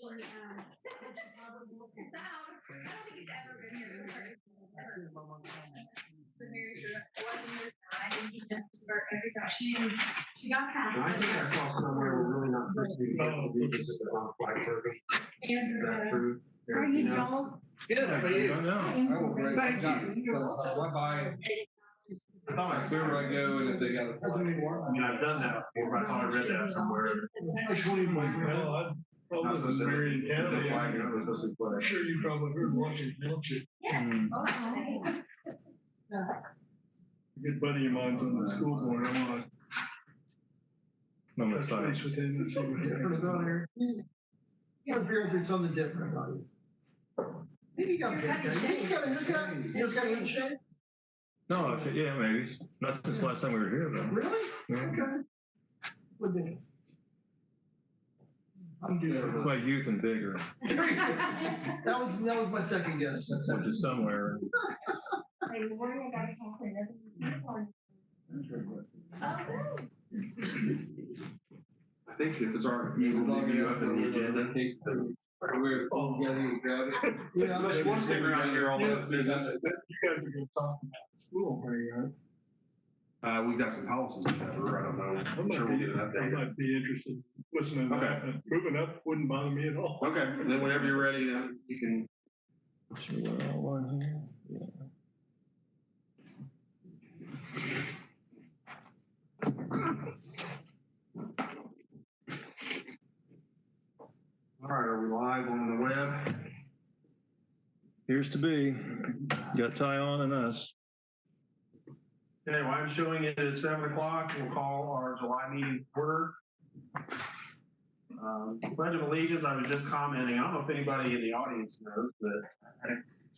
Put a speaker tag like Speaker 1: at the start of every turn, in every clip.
Speaker 1: don't think it's ever been here. She got past.
Speaker 2: I think I saw somewhere we're really not supposed to be just on flight service. That true?
Speaker 1: Are you Joel?
Speaker 3: Good, how about you?
Speaker 2: I know.
Speaker 3: Oh, great.
Speaker 2: Thank you.
Speaker 3: So I went by,
Speaker 2: I thought I
Speaker 3: wherever I go, and if they got a.
Speaker 2: I mean, I've done that before, but I thought I read that somewhere.
Speaker 4: Well, I probably was in Marion County. I'm sure you probably heard Washington, don't you? A good buddy of mine's on the school board. I want to touch base with him and see what
Speaker 5: Different about here. You gotta figure out something different about you. Maybe you got a haircut. You got a haircut? You got a shave?
Speaker 4: No, actually, yeah, maybe. Not since last time we were here, though.
Speaker 5: Really?
Speaker 4: Yeah.
Speaker 5: Okay. What day? I'm doing
Speaker 4: It's like youth and bigger,
Speaker 5: That was my second guess.
Speaker 4: which is somewhere.
Speaker 2: I think if it's our, you will leave you up in the agenda.
Speaker 3: We're all together and grab it.
Speaker 5: Yeah.
Speaker 2: Unless you want to stick around here all the
Speaker 4: You guys are gonna talk about school, right?
Speaker 2: We've got some policies to cover, I don't know, I'm sure we'll get an
Speaker 4: I
Speaker 2: update.
Speaker 4: might be interested in listening to that. Moving up wouldn't bother me at all.
Speaker 2: Okay, and then whenever you're ready, then you can. All right, are we live on the web?
Speaker 4: Appears to be. Got Ty on and us.
Speaker 2: Okay, well, I'm showing it at 7 o'clock. We'll call our July meeting to order. Pledge of Allegiance, I was just commenting, I don't know if anybody in the audience knows, but I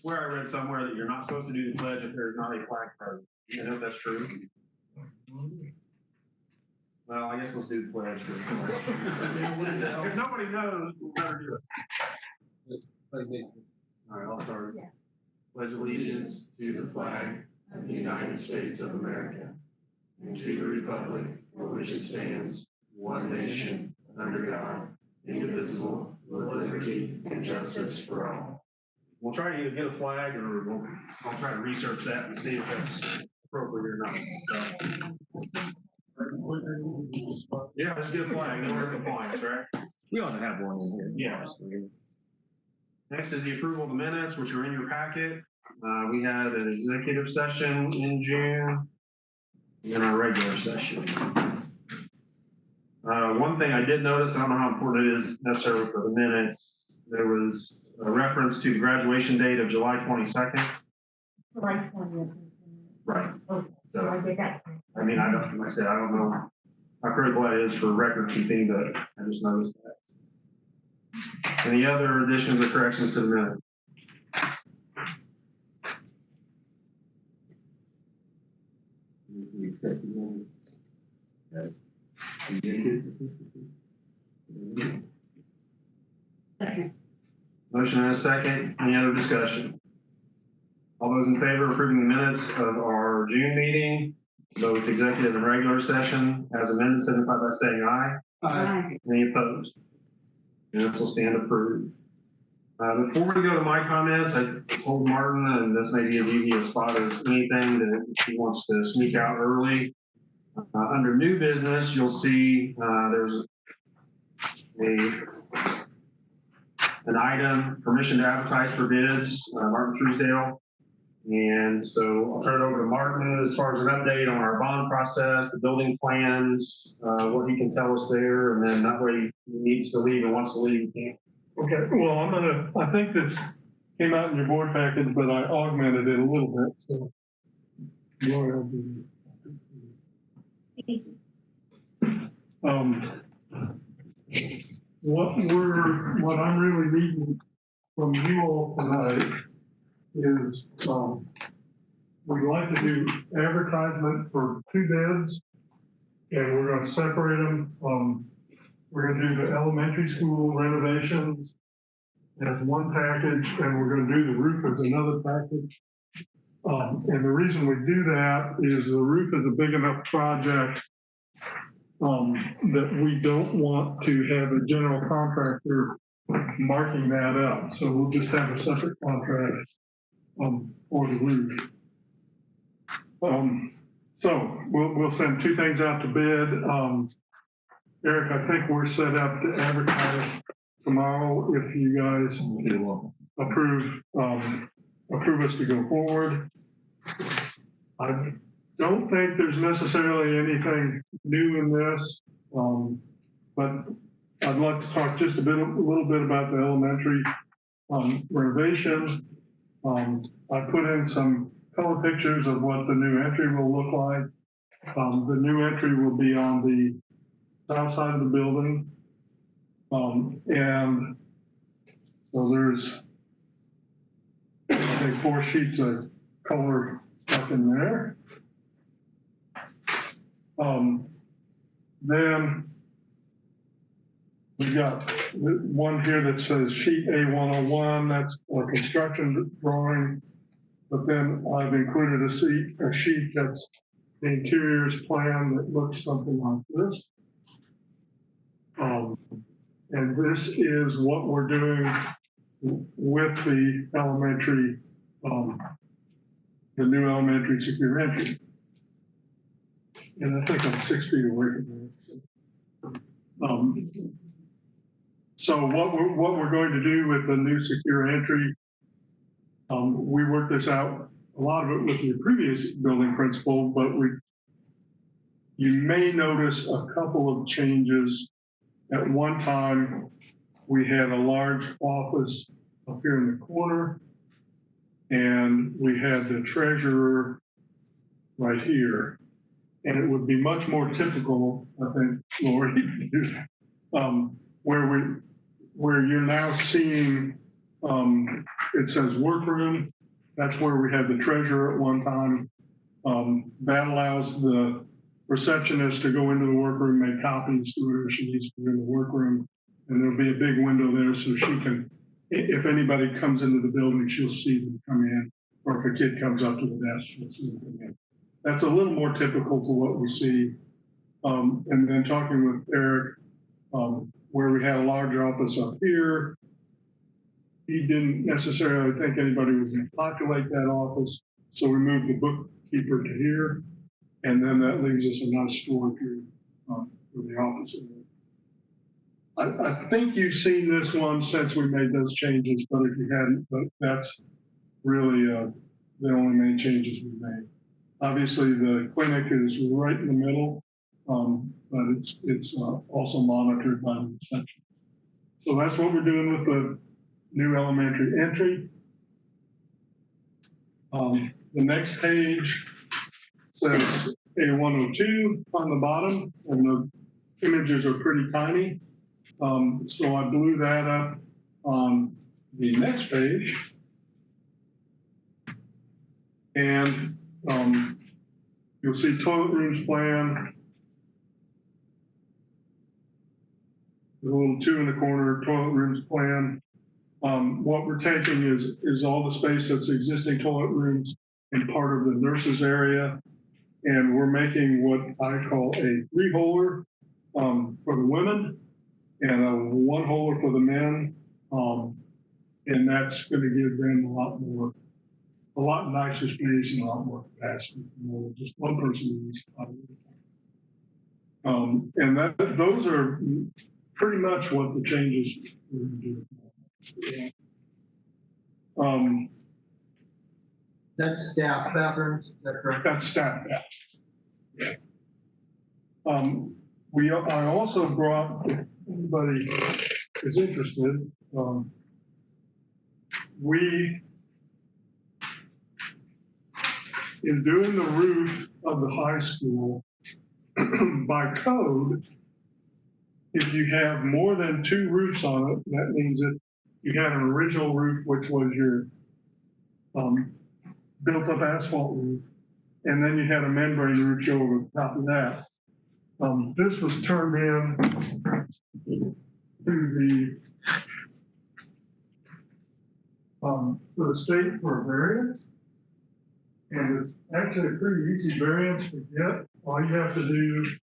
Speaker 2: swear I read somewhere that you're not supposed to do the pledge if there's not a flag present. You know if that's true? Well, I guess let's do the pledge. If nobody knows, we'll better do it. All right, I'll start.
Speaker 1: Yeah.
Speaker 2: Pledge allegiance to the flag of the United States of America and to the republic for which it stands, one nation, under God, indivisible, with liberty and justice for all. We'll try to either get a flag or I'll try to research that and see if that's appropriate or not. So, yeah, let's get a flag, then we're in compliance, right?
Speaker 4: We ought to have one in here.
Speaker 2: Yeah. Next is the approval of the minutes, which are in your packet. We had an executive session in June, and then our regular session. One thing I did notice, I don't know how important it is necessarily for the minutes, there was a reference to the graduation date of July 22nd.
Speaker 1: July 20th.
Speaker 2: Right.
Speaker 1: Oh, so I did that.
Speaker 2: I mean, like I said, I don't know how critical that is for record keeping, but I just noticed that. Any other additions or corrections to the minute? Motion and a second. Any other discussion? All those in favor of approving the minutes of our June meeting, both executive and regular session, as amended, signify by saying aye.
Speaker 5: Aye.
Speaker 2: Any opposed? Minutes will stand approved. Before we go to my comments, I told Martin, and this may be as easy a spot as anything, that if he wants to sneak out early. Under new business, you'll see there's an item, permission to advertise for bids, Martin Truesdale. And so I'll turn it over to Martin as far as an update on our bond process, the building plans, what he can tell us there, and then that way he needs to leave and wants to leave, he can.
Speaker 4: Okay, well, I think this came out in your board package, but I augmented it a little bit, so. Laura will be- What I'm really needing from you all tonight is, we'd like to do advertisement for 2 bids, and we're gonna separate them. We're gonna do the elementary school renovations as one package, and we're gonna do the roof as another package. And the reason we do that is the roof is a big enough project that we don't want to have a general contractor marking that up. So we'll just have a separate contract, for the roof. So we'll send two things out to bid. Eric, I think we're set up to advertise tomorrow if you guys approve us to go forward. I don't think there's necessarily anything new in this, but I'd like to talk just a little bit about the elementary renovation. I put in some color pictures of what the new entry will look like. The new entry will be on the south side of the building. And so there's, I think, 4 sheets of color stuff in there. Then we've got one here that says sheet A101, that's a construction drawing. But then I've included a sheet that's the interiors plan that looks something like this. And this is what we're doing with the elementary, the new elementary secure entry. And I think I'm 6 feet away from there. So what we're going to do with the new secure entry, we worked this out, a lot of it with the previous building principal, but you may notice a couple of changes. At one time, we had a large office up here in the corner, and we had the treasurer right here. And it would be much more typical, I think, Lori, where you're now seeing, it says workroom. That's where we had the treasurer at one time. That allows the receptionist to go into the workroom, make copies, do whatever she needs to do in the workroom. And there'll be a big window there so she can, if anybody comes into the building, she'll see them come in. Or if a kid comes up to the desk, she'll see them come in. That's a little more typical to what we see. And then talking with Eric, where we had a large office up here, he didn't necessarily think anybody was going to populate that office. So we moved the bookkeeper to here. And then that leaves us a nice storage room for the office. I think you've seen this one since we made those changes, but if you hadn't, but that's really the only main changes we made. Obviously, the clinic is right in the middle, but it's also monitored by the reception. So that's what we're doing with the new elementary entry. The next page says A102 on the bottom, and the images are pretty tiny. So I blew that up on the next page. And you'll see toilet rooms plan. There's a little 2 in the corner, toilet rooms plan. What we're taking is all the space that's existing toilet rooms and part of the nurses area. And we're making what I call a 3-holer for the women and a 1-holer for the men. And that's going to give them a lot nicer space and a lot more capacity. Just one person in each spot. And those are pretty much what the changes we're going to do.
Speaker 5: That's staff bathrooms, is that correct?
Speaker 4: That's staff bathrooms. Yeah. I also brought, if anybody is interested, in doing the roof of the high school, by code, if you have more than 2 roofs on it, that means that you had an original roof, which was your built-up asphalt roof, and then you had a membrane roof over the top of that. This was turned in to the state for a variance. And it's actually a pretty easy variance to get. All you have to do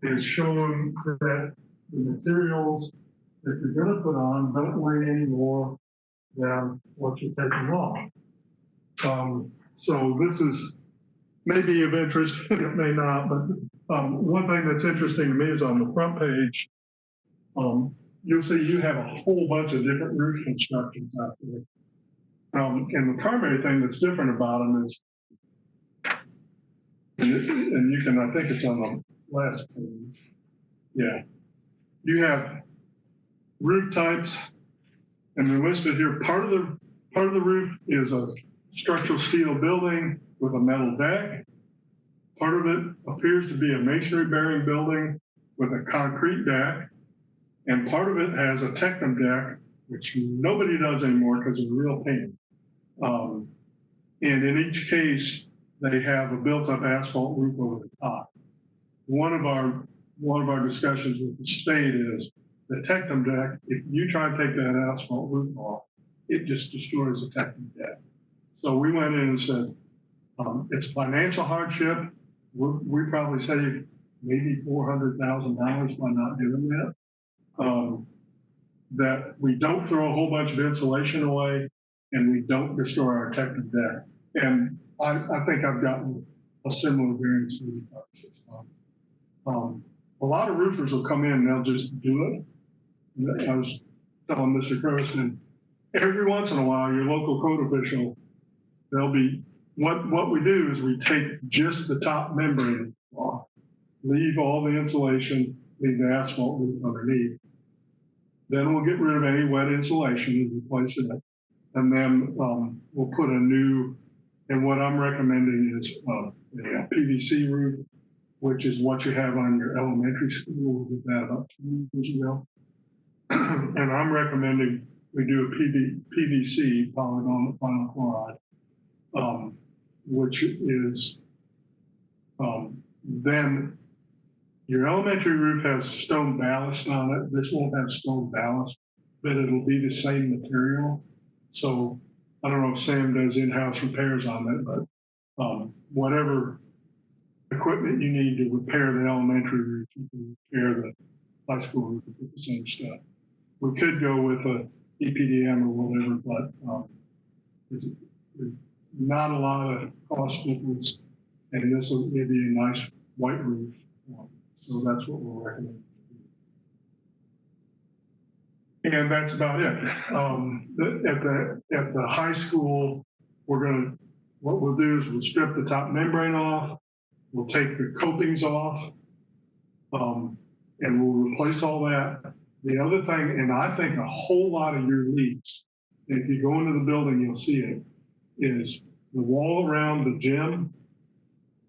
Speaker 4: is show them that the materials if you're gonna put on, don't weigh any more than what you're taking off. So this is maybe of interest, it may not, but one thing that's interesting to me is on the front page, you'll see you have a whole bunch of different roof constructions out there. And the primary thing that's different about them is, and you can, I think it's on the last page. Yeah. You have roof types, and they're listed here. Part of the roof is a structural steel building with a metal deck. Part of it appears to be a masonry bearing building with a concrete deck. And part of it has a Tectum deck, which nobody does anymore because it's a real pain. And in each case, they have a built-up asphalt roof over the top. One of our discussions with the state is the Tectum deck, if you try to take that asphalt roof off, it just destroys the Tectum deck. So we went in and said, it's financial hardship. We probably saved maybe $400,000 by not doing that. That we don't throw a whole bunch of insulation away and we don't destroy our Tectum deck. And I think I've gotten a similar variance in 5 or 6 months. A lot of roofers will come in and they'll just do it. I was telling Mr. Croston, every once in a while, your local code official, they'll be, what we do is we take just the top membrane off, leave all the insulation, leave the asphalt roof underneath. Then we'll get rid of any wet insulation and replace it. And then we'll put a new, and what I'm recommending is a PVC roof, which is what you have on your elementary school. We did that about 2 years ago. And I'm recommending we do a PVC, polyvinyl chloride, which is then your elementary roof has stone ballast on it. This won't have stone ballast, but it'll be the same material. So I don't know if Sam does in-house repairs on it, but whatever equipment you need to repair the elementary roof, you can repair the high school roof with the same stuff. We could go with a EPDM or whatever, but there's not a lot of cost difference, and this will give you a nice white roof. So that's what we'll recommend. And that's about it. At the high school, what we'll do is we'll strip the top membrane off, we'll take the copings off, and we'll replace all that. The other thing, and I think a whole lot of your leaks, if you go into the building, you'll see it, is the wall around the gym.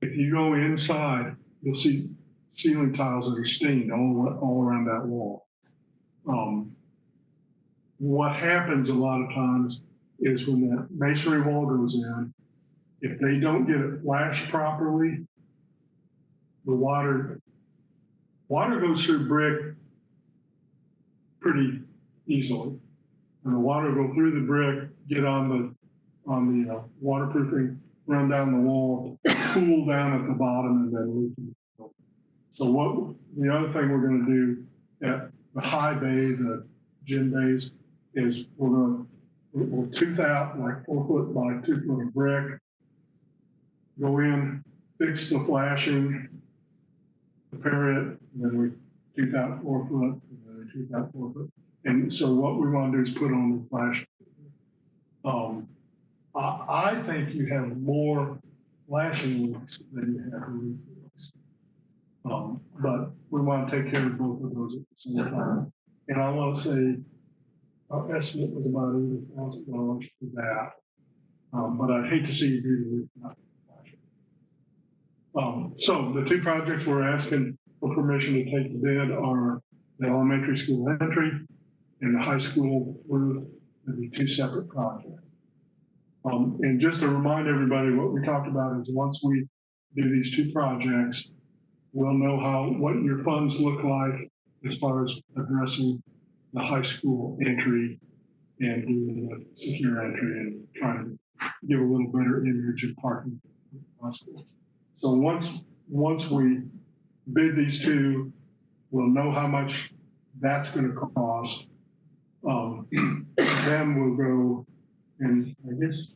Speaker 4: If you go inside, you'll see ceiling tiles that are stained all around that wall. What happens a lot of times is when the masonry wall goes in, if they don't get it flashed properly, the water goes through brick pretty easily. And the water will go through the brick, get on the waterproofing, run down the wall, cool down at the bottom, and then leak. So the other thing we're going to do at the high bay, the gym bays, is we'll tooth out like 4 foot by 2 foot of brick, go in, fix the flashing, repair it, and then we tooth out 4 foot, and then we tooth out 4 foot. And so what we want to do is put on the flash. I think you have more flashing leaks than you have roof leaks. But we want to take care of both of those at the same time. And I want to say our estimate was about $80,000 for that. But I'd hate to see you do the roof not flashing. So the 2 projects we're asking for permission to take the bid are the elementary school entry and the high school roof. There'll be 2 separate projects. And just to remind everybody, what we talked about is once we do these 2 projects, we'll know what your funds look like as far as addressing the high school entry and doing the secure entry and trying to give a little better image of parking in high school. So once we bid these 2, we'll know how much that's gonna cost. Then we'll go, and I guess,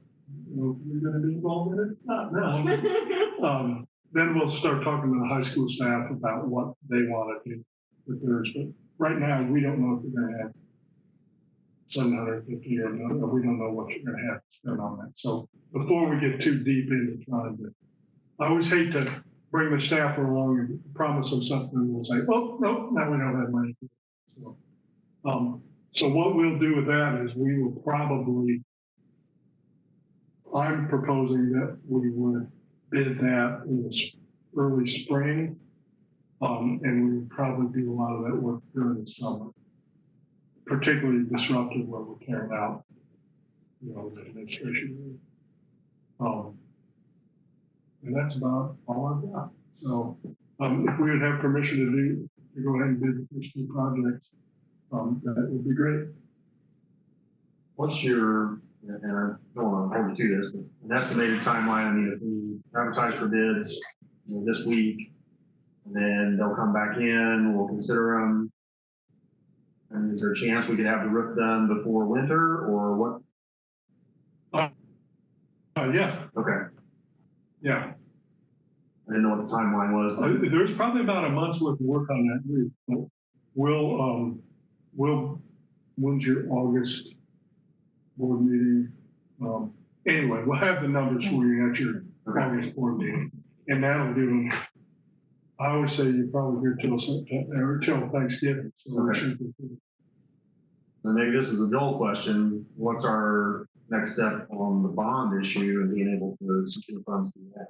Speaker 4: you're gonna be involved in it? Not now. Then we'll start talking to the high school staff about what they wanna do with theirs, but right now, we don't know if we're gonna have 750 or no, we don't know what you're gonna have to spend on that. So before we get too deep into trying to, I always hate to bring the staff along and promise them something and we'll say, oh, no, now we don't have money. So what we'll do with that is we will probably, I'm proposing that we would bid that in the early spring. And we would probably do a lot of that work during the summer, particularly disruptive where we're carrying out, the administration. And that's about all I've got. So, if we would have permission to go ahead and bid the first two projects, that would be great.
Speaker 2: What's your, and I don't want to hold you to this, but an estimated timeline? I mean, if we advertise for bids, this week, and then they'll come back in, we'll consider them. And is there a chance we could have the roof done before winter or what?
Speaker 4: Yeah,
Speaker 2: Okay.
Speaker 4: yeah.
Speaker 2: I didn't know what the timeline was.
Speaker 4: There's probably about a month's worth of work on that roof. But when's your August board meeting? Anyway, we'll have the numbers for you at your August board meeting. And that'll give them, I always say you're probably here till September, or till Thanksgiving. So we should be good.
Speaker 2: And maybe this is a Joel question. What's our next step on the bond issue and being able to secure funds to that?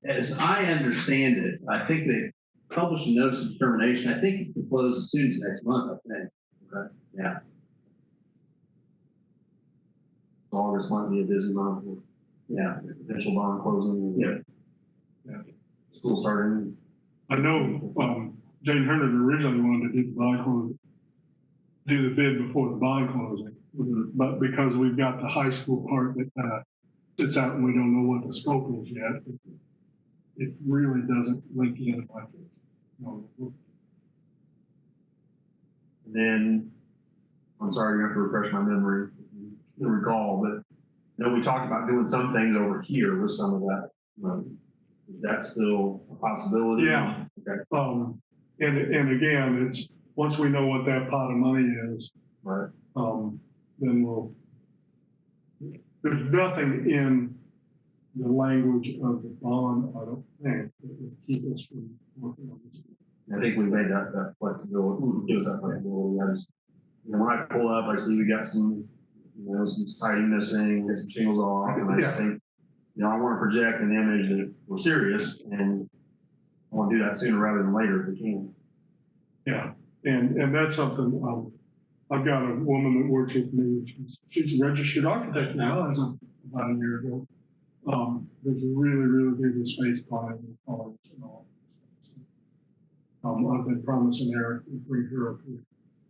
Speaker 6: As I understand it, I think they published a notice of determination. I think it can close as soon as next month, I think.
Speaker 2: Okay.
Speaker 6: Yeah.
Speaker 2: August might be a busy month with potential bond closing.
Speaker 4: Yeah.
Speaker 2: School starting.
Speaker 4: I know, Jane Herndon originally wanted to do the bond closing, do the bid before the bond closing. But because we've got the high school part that sits out and we don't know what the scope is yet, it really doesn't link in like it.
Speaker 2: And then, I'm sorry, you have to refresh my memory to recall, but we talked about doing some things over here with some of that money. Is that still a possibility?
Speaker 4: Yeah.
Speaker 2: Okay.
Speaker 4: And again, it's, once we know what that pot of money is,
Speaker 2: Right.
Speaker 4: then there's nothing in the language of the bond, I don't think, that would keep us from working on this.
Speaker 2: I think we made that flexibility, gives that flexibility. I just, when I pull up, I see we got some, some siding missing, get some shingles off, and I just think, I want to project an image that we're serious, and I want to do that sooner rather than later if we can.
Speaker 4: Yeah, and that's something, I've got a woman that works with me, she's a registered architect now, as of about a year ago. There's a really, really big space plan in college and all. I've been promising Eric to bring her up here.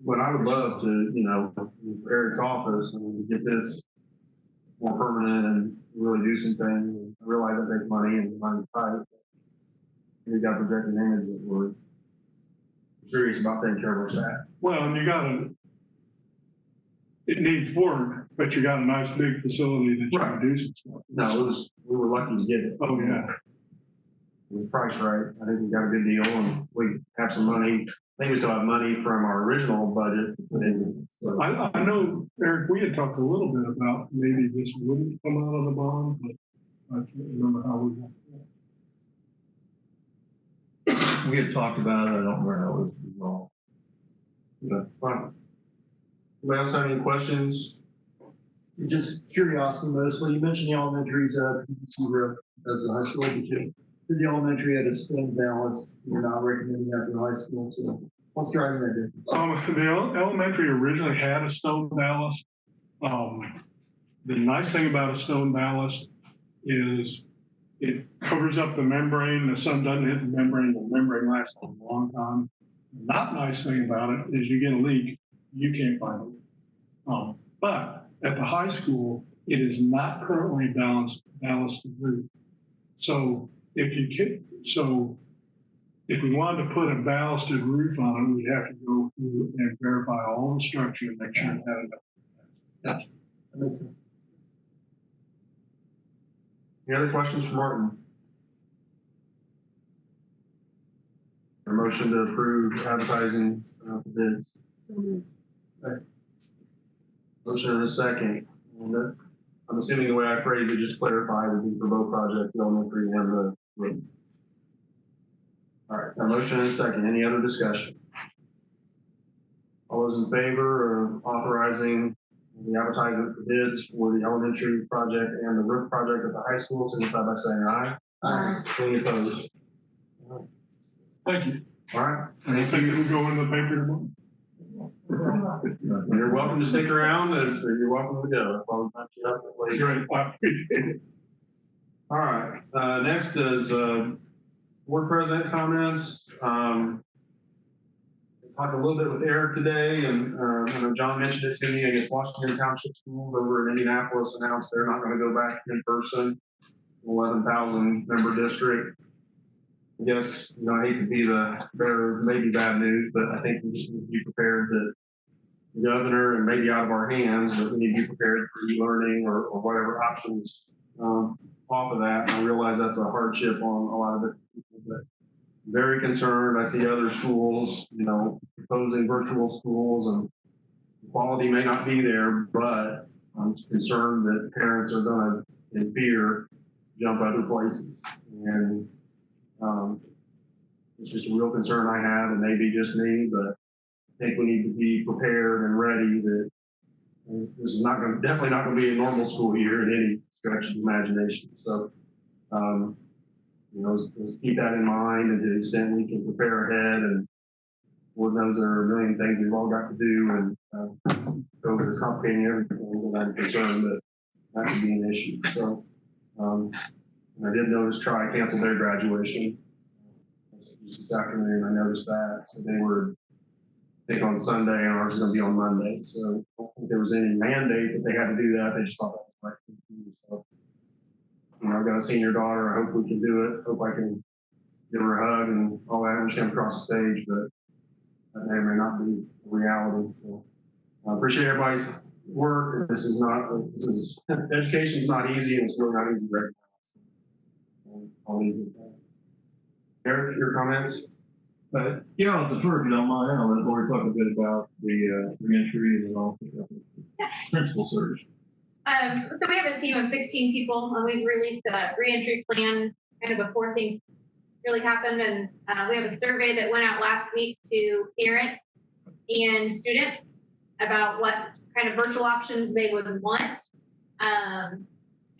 Speaker 2: But I would love to, Eric's office and get this more permanent and really do some things. I realize it takes money and money's tight. We've got to project an image that we're serious about taking care of our staff.
Speaker 4: Well, and it needs work, but you got a nice big facility that you can do some stuff.
Speaker 2: No, we were lucky to get it.
Speaker 4: Oh, yeah.
Speaker 2: The price right. I think we got a good deal and we have some money. I think we still have money from our original budget to put in. So,
Speaker 4: I know, Eric, we had talked a little bit about maybe this wouldn't come out of the bond, but I can't remember how we went.
Speaker 3: We had talked about it, I don't remember how it was resolved.
Speaker 2: that's fine. Anybody else have any questions?
Speaker 5: Just curiosity mostly, you mentioned the elementary's PVC roof as a high school education. Did the elementary had a stone ballast, you're not recommending that for high school, so what's driving that difference?
Speaker 4: The elementary originally had a stone ballast. The nice thing about a stone ballast is it covers up the membrane. The sun doesn't hit the membrane lasts a long time. The not nice thing about it is you get a leak, you can't find it. But at the high school, it is not currently ballasted roof. So if you can, if we wanted to put a ballasted roof on it, we'd have to go through and verify all the structure and make sure it had enough.
Speaker 5: That makes sense.
Speaker 2: Any other questions for Martin? A motion to approve advertising for bids. Motion and a second. And I'm assuming the way I phrased it, just clarify, would be for both projects, the elementary and the roof. All right, a motion and a second. Any other discussion? All those in favor of authorizing the advertisement for bids for the elementary project and the roof project at the high school, signify by saying aye. Any opposed?
Speaker 4: Thank you.
Speaker 2: All right.
Speaker 4: I think it will go in the paper tomorrow.
Speaker 2: You're welcome to stick around, and you're welcome to go. As long as not you up late.
Speaker 4: Great, I appreciate it.
Speaker 2: All right, next is, board president comments. Talked a little bit with Eric today, and, I know John mentioned it to me. I guess Washington Township School over in Indianapolis announced they're not gonna go back in person. 11,000 member district. I guess, I hate to be the bearer of maybe bad news, but I think we just need to be prepared that the governor, and maybe out of our hands, but we need to be prepared for e-learning or whatever options off of that. And I realize that's a hardship on a lot of different people, but very concerned. I see other schools, proposing virtual schools, and the quality may not be there, but I'm concerned that parents are going to, in fear, jump other places. And it's just a real concern I have, and maybe just me, but I think we need to be prepared and ready that this is definitely not going to be a normal school year in any stretch of the imagination. So, let's keep that in mind, and to the extent we can prepare ahead, and Lord knows there are a million things we've all got to do, and COVID is complicating everything, and I'm concerned that that could be an issue. So, I did notice Tri canceled their graduation just this afternoon. I noticed that. So they were, I think, on Sunday, and ours is going to be on Monday. So I don't think there was any mandate that they had to do that. They just thought that was the right thing to do. So, I've got a senior daughter. I hope we can do it. Hope I can give her a hug and all that when she comes across the stage, but that may or may not be reality. So I appreciate everybody's work. Education's not easy, and it's really not easy right now. I'll leave it at that. Eric, your comments?
Speaker 3: Yeah, I'll defer if you don't mind. I'll let Lori talk a bit about the reentry and all the principal search.
Speaker 7: So we have a team of 16 people, and we've released a reentry plan kind of before things really happened. And we have a survey that went out last week to parents and students about what kind of virtual options they would want.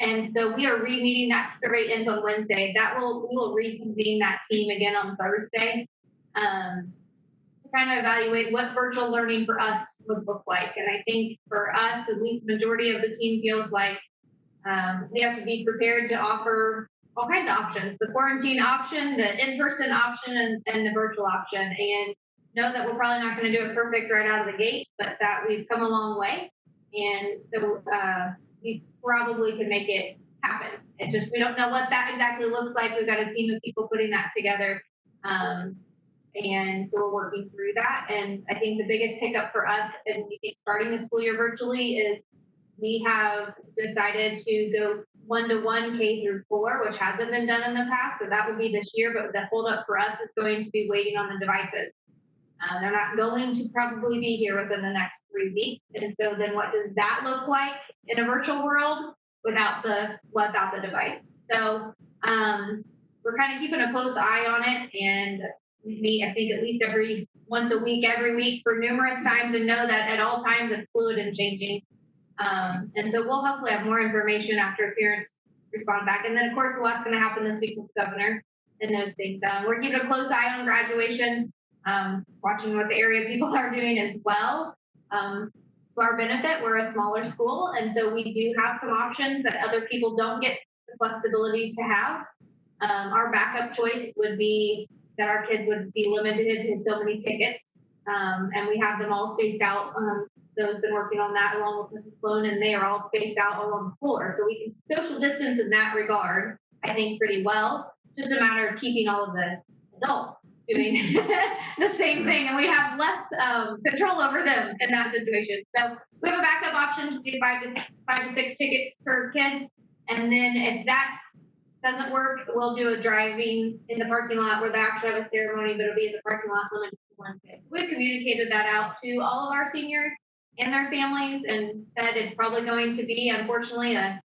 Speaker 7: And so we are re-meeting that survey ends on Wednesday. We will reconvene that team again on Thursday to kind of evaluate what virtual learning for us would look like. And I think for us, at least the majority of the team feels like we have to be prepared to offer all kinds of options, the quarantine option, the in-person option, and the virtual option. And know that we're probably not going to do it perfect right out of the gate, but that we've come a long way. And so we probably can make it happen. It's just, we don't know what that exactly looks like. We've got a team of people putting that together. And so we're working through that. And I think the biggest hiccup for us in starting the school year virtually is we have decided to go 1-to-1 K-4, which hasn't been done in the past. So that will be this year, but the holdup for us is going to be waiting on the devices. They're not going to probably be here within the next 3 weeks. And so then what does that look like in a virtual world without the device? So we're kind of keeping a close eye on it, and meet, I think, at least once a week, every week for numerous times, and know that at all times it's fluid and changing. And so we'll hopefully have more information after parents respond back. And then of course, what's going to happen this week with the governor and those things. We're keeping a close eye on graduation, watching what the area people are doing as well. To our benefit, we're a smaller school, and so we do have some options that other people don't get the flexibility to have. Our backup choice would be that our kids would be limited to so many tickets, and we have them all spaced out. Those been working on that along with Mrs. Sloan, and they are all spaced out along the floor. So we can social distance in that regard, I think, pretty well. Just a matter of keeping all of the adults doing the same thing, and we have less control over them in that situation. So we have a backup option to do 5 to 6 tickets per kid, and then if that doesn't work, we'll do a driving in the parking lot where they actually have a ceremony, but it'll be in the parking lot limited to 1 kid. We've communicated that out to all of our seniors and their families, and said it's probably going to be, unfortunately, a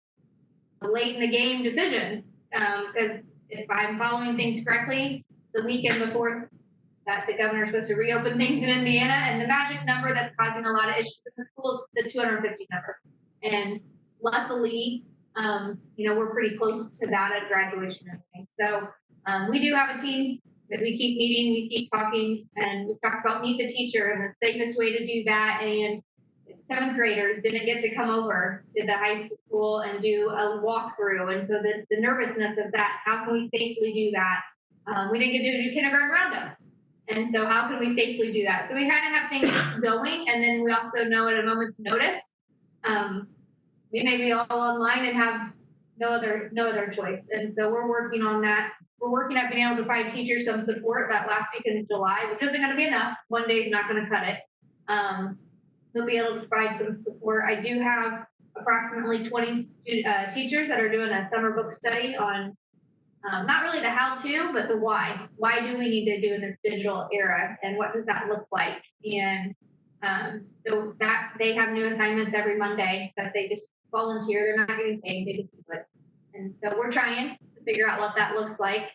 Speaker 7: late in the game decision, because if I'm following things correctly, the weekend before that the governor is supposed to reopen things in Indiana, and the magic number that's causing a lot of issues in the schools is the 250 number. And luckily, we're pretty close to that at graduation and everything. So we do have a team that we keep meeting, we keep talking, and we talked about meet the teacher and the safest way to do that. And 7th graders didn't get to come over to the high school and do a walkthrough. And so the nervousness of that, how can we safely do that? We didn't get to do kindergarten roundup. And so how can we safely do that? So we kind of have things going. And then we also know at a moment's notice, we may be all online and have no other choice. And so we're working on that. We're working at being able to find teachers some support that last week in July, which isn't going to be enough. One day is not going to cut it. They'll be able to provide some support. I do have approximately 20 teachers that are doing a summer book study on not really the how-to, but the why. Why do we need to do in this digital era, and what does that look like? And so that they have new assignments every Monday that they just volunteer. They're not getting paid, they just do it. And so we're trying to figure out what that looks like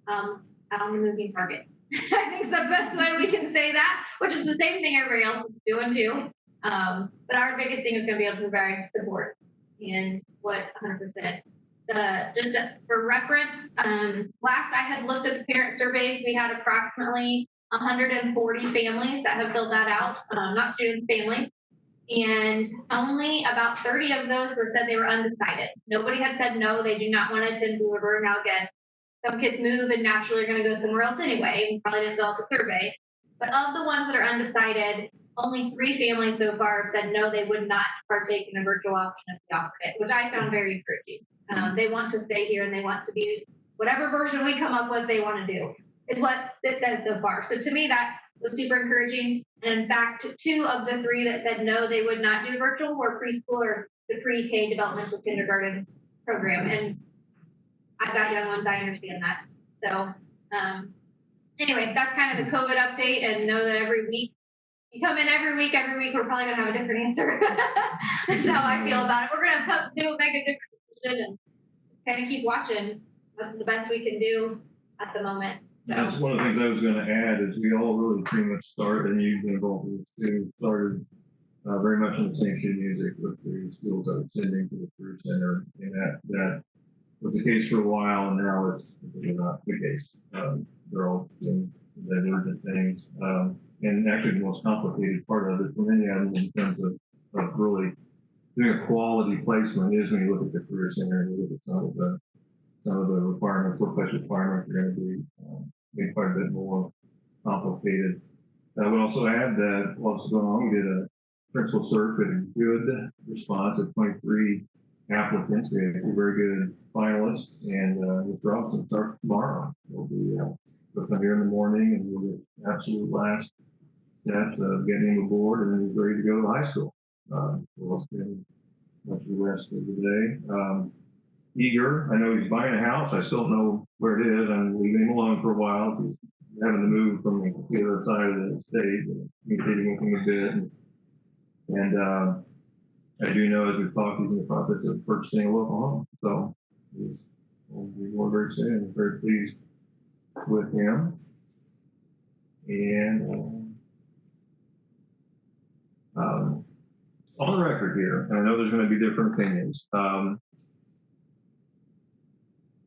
Speaker 7: on the moving target. I think it's the best way we can say that, which is the same thing everybody else is doing too. But our biggest thing is going to be able to provide support, and what 100%. Just for reference, last I had looked at the parent surveys, we had approximately 140 families that have filled that out, not students, families. And only about 30 of those said they were undecided. Nobody had said no, they do not want to attend Boulevard. Now again, some kids move and naturally are going to go somewhere else anyway, and probably didn't fill out the survey. But of the ones that are undecided, only 3 families so far have said no, they would not partake in a virtual option if they offered it, which I found very encouraging. They want to stay here and they want to be whatever version we come up with, they want to do. It's what it says so far. So to me, that was super encouraging. And in fact, 2 of the 3 that said no, they would not do virtual were preschool or the pre-K developmental kindergarten program. And I've got young ones, I understand that. So anyway, that's kind of the COVID update, and know that every week, you come in every week, we're probably gonna have a different answer. That's how I feel about it. We're gonna make a different decision and kind of keep watching. That's the best we can do at the moment. So.
Speaker 3: That's one of the things I was going to add is we all really pretty much started, and you've been involved with this too, started very much in the same sheet music with the schools that were sending to the career center, and that was the case for a while, and now it's not the case. They're all doing divergent things. And actually the most complicated part of it for many of them in terms of really doing a quality placement is when you look at the career center and you look at some of the requirements, workplace requirements are going to be quite a bit more complicated. I would also add that what's going on, we did a principal search with a good response of 23 applicants. We had 2 very good finalists, and Mr. Robinson starts tomorrow. We'll come here in the morning, and we'll get absolute last steps of getting him aboard, and then he's ready to go to high school. We'll spend much of the rest of the day. Eager, I know he's buying a house. I still don't know where it is. I'm leaving him alone for a while. He's having to move from the other side of the state, and communicating with him a bit. And I do know as we've talked, he's in the process of purchasing a local home. So we'll be more very soon. I'm very pleased with him. And on the record here, and I know there's going to be different opinions.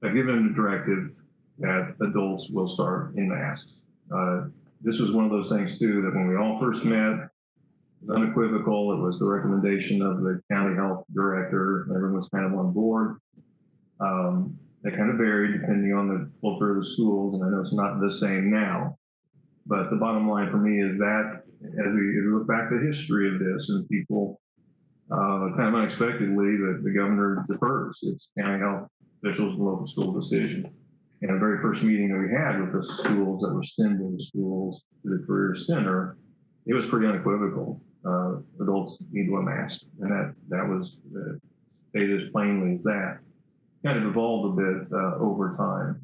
Speaker 3: I've given a directive that adults will start in masks. This was one of those things too, that when we all first met, it was unequivocal. It was the recommendation of the county health director. Everyone was kind of on board. They kind of varied depending on the culture of the schools, and I know it's not the same now. But the bottom line for me is that as we look back at the history of this, and people kind of unexpectedly, the governor defers. It's county health officials and local school decision. And the very first meeting that we had with the schools that were sending schools to the Career Center, it was pretty unequivocal. Adults need to wear masks, and that was stated as plainly as that. Kind of evolved a bit over time.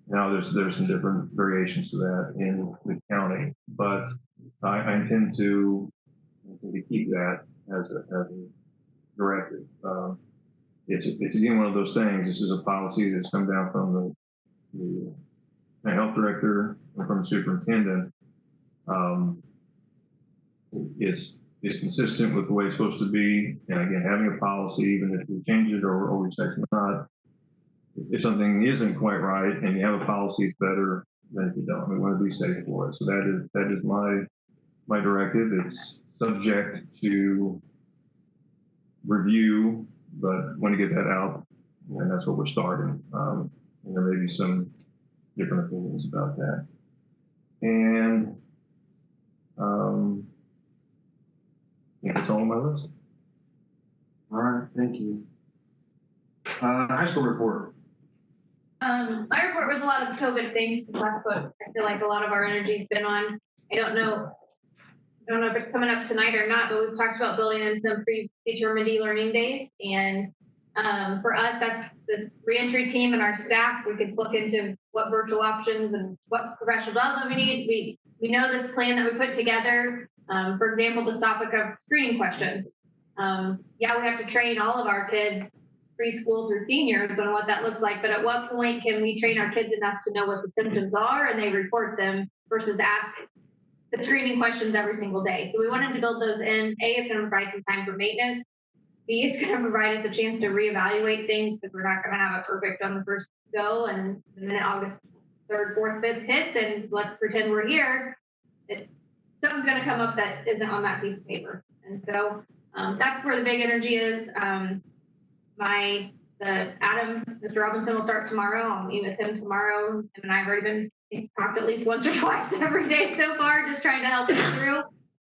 Speaker 3: Now there's some different variations to that in the county, but I intend to keep that as a directive. It's again one of those things. This is a policy that's come down from the health director and from the superintendent. It's consistent with the way it's supposed to be. And again, having a policy, even if we change it or we say it's not, if something isn't quite right and you have a policy, it's better than if you don't. We want to be safe for it. So that is my directive. It's subject to review, but want to get that out, and that's what we're starting. And there may be some different opinions about that. And I think that's all on my list.
Speaker 8: All right, thank you. High school report.
Speaker 7: My report was a lot of COVID things. That's what I feel like a lot of our energy's been on. I don't know if it's coming up tonight or not, but we've talked about building in some predetermined e-learning days. And for us, that's this reentry team and our staff. We could look into what virtual options and what professional development we need. We know this plan that we put together. For example, this topic of screening questions. Yeah, we have to train all of our kids, preschool through seniors, on what that looks like. But at what point can we train our kids enough to know what the symptoms are and they report them versus ask the screening questions every single day? So we wanted to build those in. A, it's going to provide some time for maintenance. B, it's going to provide us a chance to reevaluate things because we're not going to have it perfect on the first go. And the minute August 3rd, 4th, 5th hits, and let's pretend we're here, something's going to come up that isn't on that piece of paper. And so that's where the big energy is. Mr. Robinson will start tomorrow. I'll meet with him tomorrow. Him and I have already been talked at least once or twice every day so far, just trying to help him through.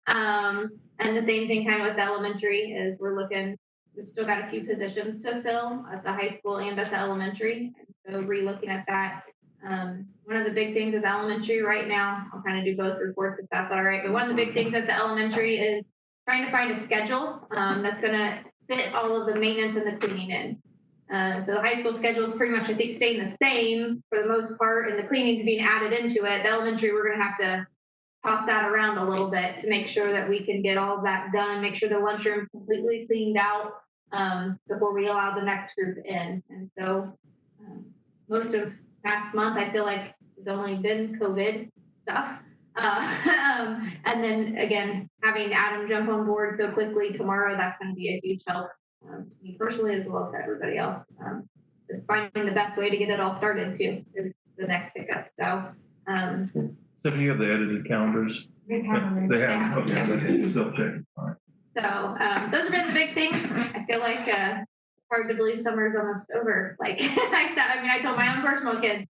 Speaker 7: And the same thing kind of with elementary is we've still got a few positions to fill at the high school and at the elementary. And so re-looking at that. One of the big things is elementary right now. I'll kind of do both reports if that's all right. But one of the big things at the elementary is trying to find a schedule that's going to fit all of the maintenance and the cleaning in. So the high school schedule is pretty much, I think, staying the same for the most part, and the cleaning's being added into it. The elementary, we're going to have to toss that around a little bit to make sure that we can get all of that done, make sure the lunchroom's completely cleaned out before we allow the next group in. And so most of past month, I feel like it's only been COVID stuff. And then again, having Adam jump on board so quickly tomorrow, that's going to be a huge help to me personally as well as to everybody else. Just finding the best way to get it all started too is the next pickup. So,
Speaker 3: So do you have the edited calendars?
Speaker 1: They have them.
Speaker 3: They have. Okay, okay. Still checking. All right.
Speaker 7: so those have been the big things. I feel like hard to believe summer's almost over. Like I told my own personal kids,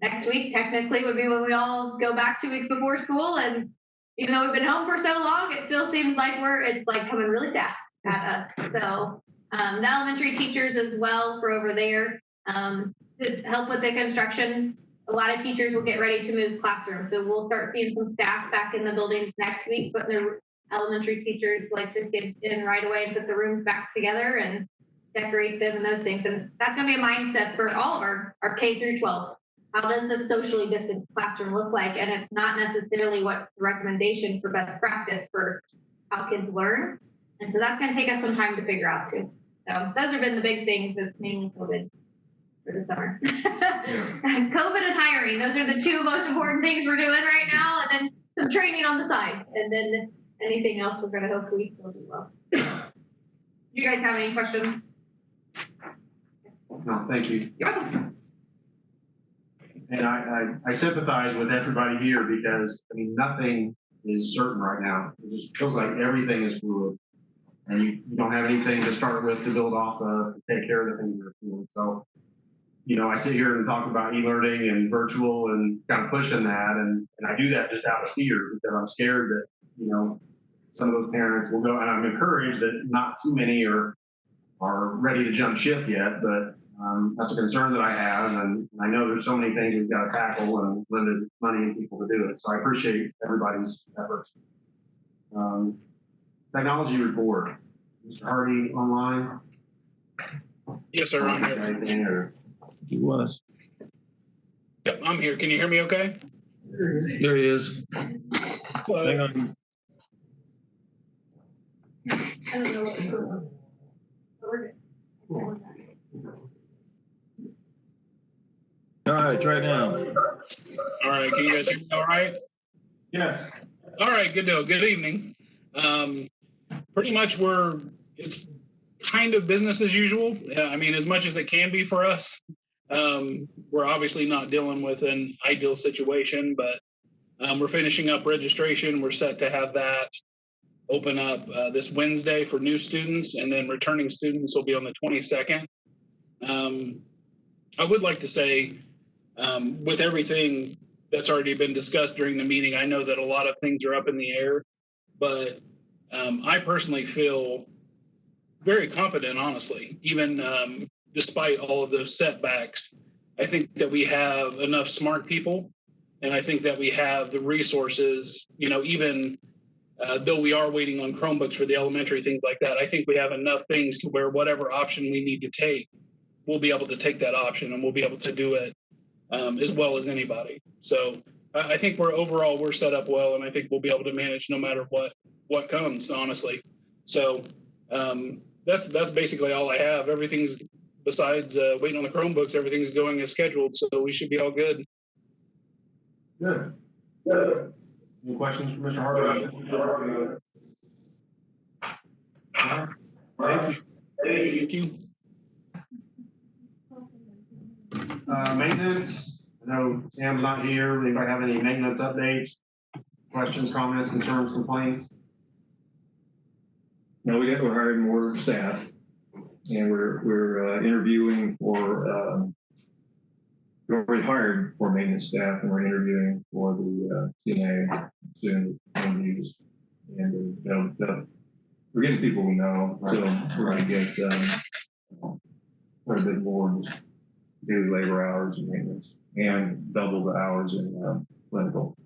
Speaker 7: next week technically would be when we all go back 2 weeks before school. And even though we've been home for so long, it still seems like it's like coming really fast at us. So the elementary teachers as well for over there to help with the construction. A lot of teachers will get ready to move classrooms. So we'll start seeing some staff back in the buildings next week, but their elementary teachers like to get in right away and put the rooms back together and decorate them and those things. And that's going to be a mindset for all of our K through 12. How does the socially distant classroom look like? And it's not necessarily what's the recommendation for best practice for how kids learn. And so that's going to take us some time to figure out too. So those have been the big things. That's mainly COVID for the summer. COVID and hiring. Those are the two most important things we're doing right now. And then some training on the side. And then anything else we're going to hopefully still do well. You guys have any questions?
Speaker 8: No, thank you.
Speaker 7: You're welcome.
Speaker 8: And I sympathize with everybody here because, I mean, nothing is certain right now. It just feels like everything is fluid. And you don't have anything to start with to build off of to take care of the things you're doing. So, I sit here and talk about e-learning and virtual and kind of pushing that. And I do that just out of fear because I'm scared that, some of those parents will go, and I'm encouraged that not too many are ready to jump ship yet, but That's a concern that I have, and I know there's so many things we've got to tackle and limited money and people to do it. So I appreciate everybody's efforts. Technology report, Mr. Hardy online.
Speaker 9: Yes, sir, I'm here.
Speaker 8: Anything or-
Speaker 3: He was.
Speaker 9: Yep, I'm here. Can you hear me okay?
Speaker 3: There he is.
Speaker 9: Hello.
Speaker 3: Hang on.
Speaker 7: I don't know what we're doing. But we're good.
Speaker 3: All right, try it now.
Speaker 9: All right, can you guys hear me all right?
Speaker 8: Yes.
Speaker 9: All right, good deal. Good evening. Pretty much it's kind of business as usual. I mean, as much as it can be for us. We're obviously not dealing with an ideal situation, but we're finishing up registration. We're set to have that open up this Wednesday for new students, and then returning students will be on the 22nd. I would like to say, with everything that's already been discussed during the meeting, I know that a lot of things are up in the air, but I personally feel very confident, honestly, even despite all of those setbacks. I think that we have enough smart people, and I think that we have the resources, even though we are waiting on Chromebooks for the elementary, things like that. I think we have enough things to where whatever option we need to take, we'll be able to take that option, and we'll be able to do it as well as anybody. So I think we're set up well, and I think we'll be able to manage no matter what comes, honestly. So that's basically all I have. Everything's, besides waiting on the Chromebooks, everything's going as scheduled, so we should be all good.
Speaker 8: Good. Any questions for Mr. Hardy? Thank you.
Speaker 9: Thank you.
Speaker 8: Maintenance, I know Sam's not here. Anybody have any maintenance updates, questions, comments, concerns, complaints?
Speaker 3: No, we're hiring more staff, and we're interviewing for, we already hired for maintenance staff, and we're interviewing for the CNA soon, interviews. And we're getting people we know, so we're gonna get quite a bit more just daily labor hours in maintenance, and double the hours in clinical.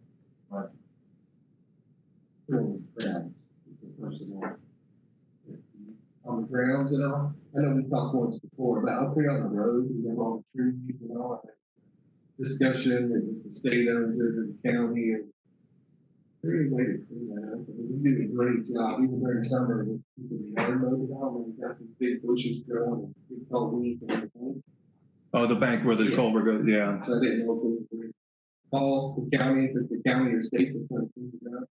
Speaker 10: On the grounds and all. I know we talked once before about up here on the road, we have all the trees and all that discussion, it was the state owns it, or the county, and there any way to clean that up? I mean, we do a great job, even during summer, with people the yard mowed it out, when we got these big bushes growing, and big tall weeds and everything.
Speaker 3: Oh, the bank where the
Speaker 10: Yeah.
Speaker 3: culvert goes, yeah.
Speaker 10: So I didn't know if we could call the county, if it's the county or state that's going to clean it up.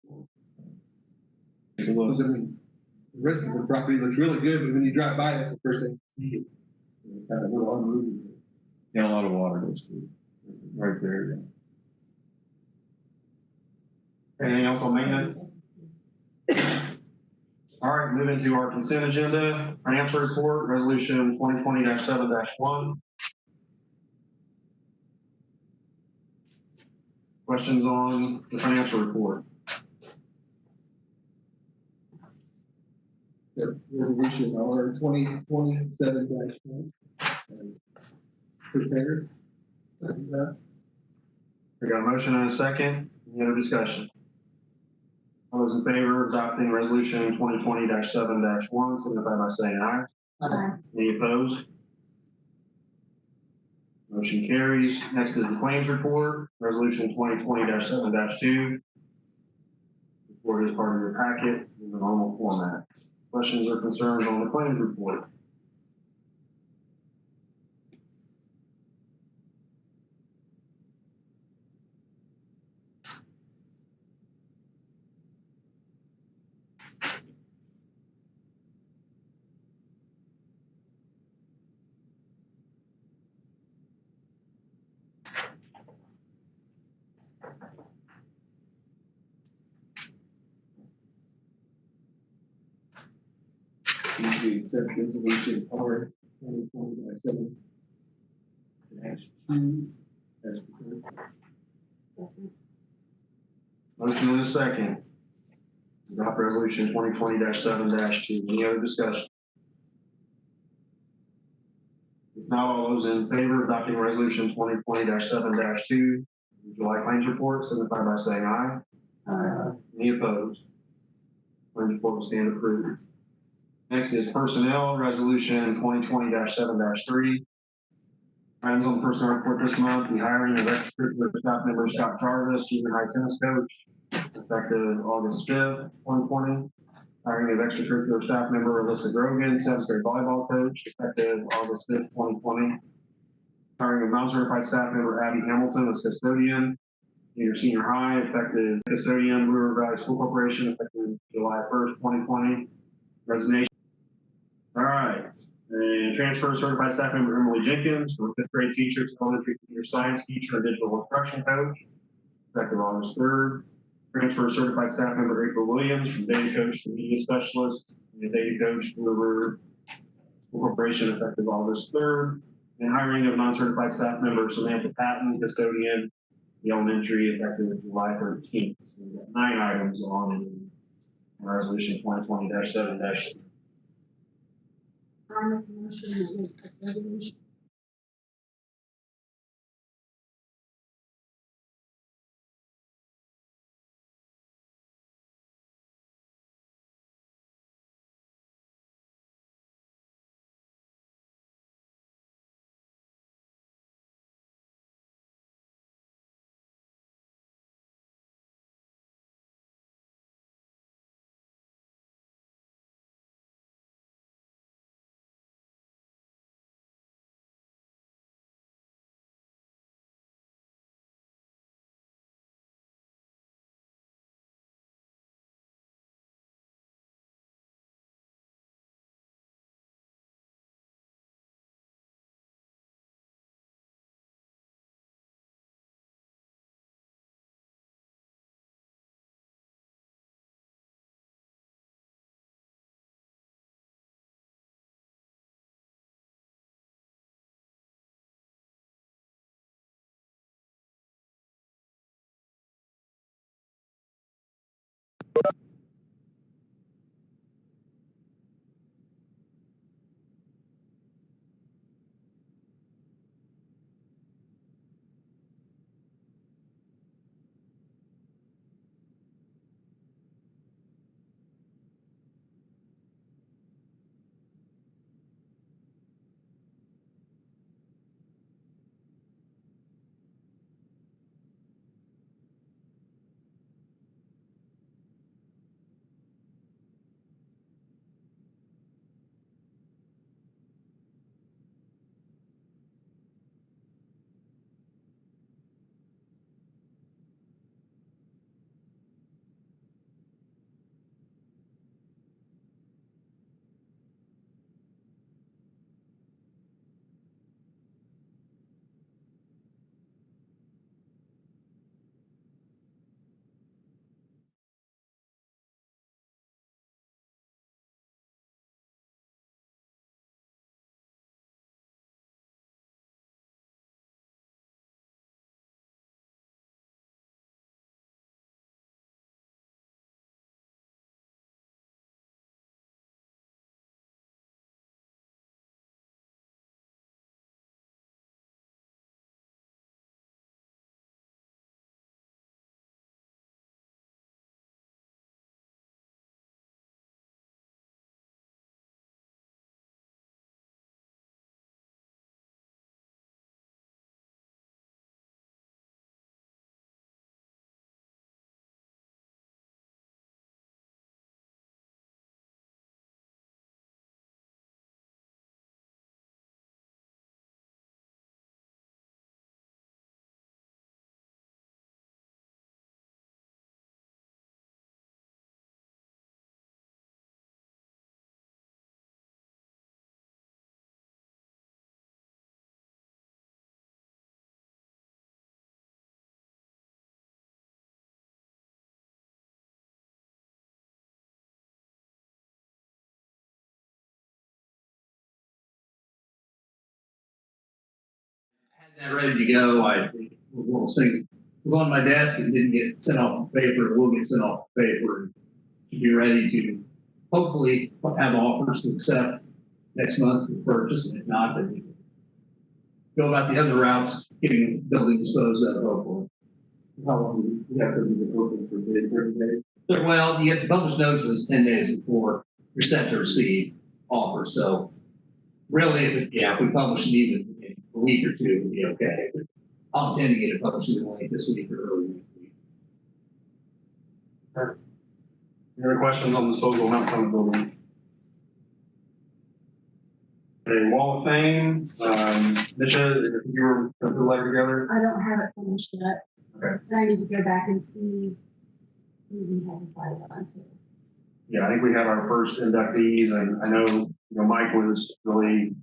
Speaker 3: Take a look.
Speaker 10: Because, I mean, the rest of the property looks really good, but when you drive by it, the first thing you see is kind of a little unruly.
Speaker 3: Yeah, a lot of water goes through, right there, yeah.
Speaker 8: Anything else on maintenance? All right, moving to our consent agenda, financial report, resolution 2020-7-1. Questions on the financial report?
Speaker 10: Resolution R 2027-1. Prepared.
Speaker 8: We got a motion and a second. Any other discussion? All those in favor of adopting resolution 2020-7-1, signify by saying aye.
Speaker 1: Aye.
Speaker 8: Any opposed? Motion carries. Next is the claims report, resolution 2020-7-2. Report is part of your packet in the normal format. Questions or concerns on the claims report?
Speaker 10: We accept resolution R 2020-7-2 as prepared.
Speaker 8: Motion and a second. Adopt resolution 2020-7-2. Any other discussion? If Now, all those in favor of adopting resolution 2020-7-2, July claims report, signify by saying aye. Any opposed? Claims report will stand approved. Next is personnel, resolution 2020-7-3. Items on the personnel report this month, the hiring of extracurricular staff member Scott Jarvis, junior high tennis coach, effective August 5th, 2020. Hiring of extracurricular staff member Alyssa Grogan, seventh grade volleyball coach, effective August 5th, 2020. Hiring of non-certified staff member Abby Hamilton as custodian, senior high, effective custodian, Blue River Valley School Corporation, effective July 1st, 2020. Resignation. All right. And transfer certified staff member Emily Jenkins from fifth grade teacher to elementary computer science teacher and digital instruction coach, effective August 3rd. Transfer certified staff member April Williams from data coach to media specialist and data coach to River School Corporation, effective August 3rd. And hiring of non-certified staff member Samantha Patton, custodian, the elementary, effective July 13th. So we've got 9 items on in resolution 2020-7-3.
Speaker 1: I make a motion that we accept resolution.
Speaker 6: Had that ready to go. We'll see. It was on my desk and didn't get sent off the paper. It will get sent off the paper to be ready to hopefully have offers to accept next month for purchase. And if not, then go about the other routes, getting the building disposed of, hopefully.
Speaker 10: How long do we have to be open for bid, 30 days?
Speaker 6: Well, you have to publish notices 10 days before you're set to receive offers. So really, if we publish it even in a week or two, it'll be okay. But I'll intend to get it published either late this week or early next week.
Speaker 8: Any other questions on disposal of Mount Summit building? Okay, Wall of Fame, Misha, you were putting the letter together?
Speaker 1: I don't have it finished yet.
Speaker 8: Okay.
Speaker 1: I need to go back and see who we have decided on to.
Speaker 8: Yeah, I think we had our first inductees, and I know, Mike was really,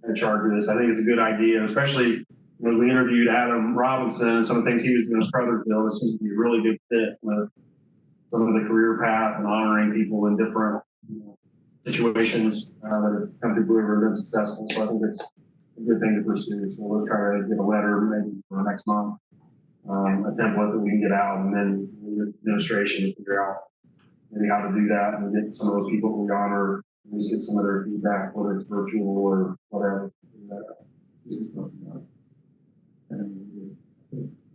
Speaker 8: in charge of this. I think it's a good idea, especially when we interviewed Adam Robinson and some of the things he was doing at Crothersville. This seems to be a really good fit with some of the career path and honoring people in different situations that have come through Blue River and been successful. So I think it's a good thing to pursue. So let's try to get a letter maybe for next month, a template that we can get out, and then the administration to figure out maybe how to do that and get some of those people we honor, at least get some of their feedback, whether it's virtual or whatever.